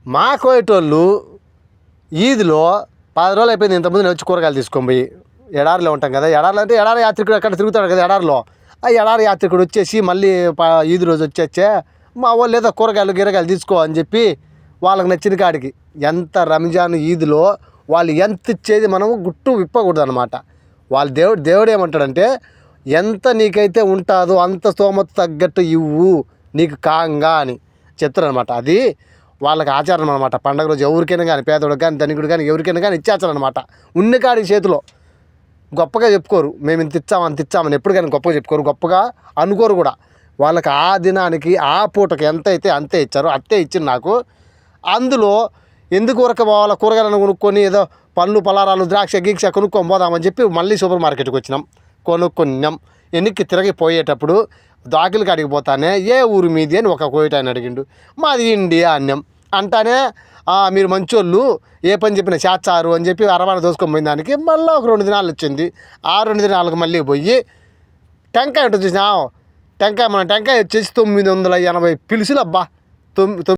మా కోయేటోళ్ళు ఈదిలో 10 రోజులు అయిపోయింది. ఇంతకుముందు నేను వచ్చి కూరగాయలు తీసుకొని పోయి ఎడారిలో ఉంటాం కదా, ఎడారిలో అంటే ఎడారి యాత్రికుడు అక్కడ తిరుగుతాడు కదా ఎడారిలో. ఆ ఎడారి యాత్రికుడు వచ్చేసి మళ్ళీ ఈది రోజు వచ్చేచ్చే మా వాళ్ళు ఏదో కూరగాయలు తీసుకో అని చెప్పి వాళ్ళకి నచ్చిన కాడికి ఎంత రంజాన్ ఈద్లో వాళ్ళు ఎంత ఇచ్చేది మనము గుట్టు విప్పకూడదు అనమాట. వాళ్ళ దేవుడు ఏమంటాడంటే ఎంత నీకైతే ఉంటుందో అంత స్తోమత తగ్గట్టు ఇవ్వు నీకు కాంగా అని చెప్తారనమాట. అది వాళ్ళకి ఆచారం అనమాట. పండగ రోజు ఎవరికైనా కానీ, పేదోడికి కానీ ధనికుడు కానీ ఎవరికైనా కానీ ఇచ్చేస్తారనమాట. ఉన్న కాడికి చేతిలో గొప్పగా చెప్పుకోరు, మేము ఇంత ఇచ్చామని ఎప్పుడు కానీ గొప్పగా చెప్పుకోరు, గొప్పగా అనుకోరు కూడా. వాళ్ళకి ఆ దినానికి ఆ పూటకి ఎంత అయితే అంతే ఇచ్చారు, అంతే ఇచ్చింది నాకు. అందులో ఎందుకు పోవాలా, కూరగాయలను కొనుక్కొని ఏదో పండ్లు పలారాలు ద్రాక్ష గీక్ష కొనుక్కొని పోదామని చెప్పి మళ్ళీ సూపర్ మార్కెట్కి వచ్చినాం, కొనుక్కున్నాం. ఎన్నికి తిరిగిపోయేటప్పుడు దాకిలు కాడికి పోతానే ఏ ఊరు మీది అని ఒక కోయిటాయని అడిగిండు. మాది ఇండియా అన్నాం. అంటానే మీరు మంచోళ్ళు ఏ పని చెప్పినా చేస్తారు అని చెప్పి అరవాణ దోసుకొని పోయిన దానికి మళ్ళీ ఒక 2 దినాలు వచ్చింది. ఆ 2 దినాలకు మళ్ళీ పోయి టెంకాయ ఉంటుంది చూసినా, టెంకాయ వచ్చేసి 980 పిలుసులు అబ్బా.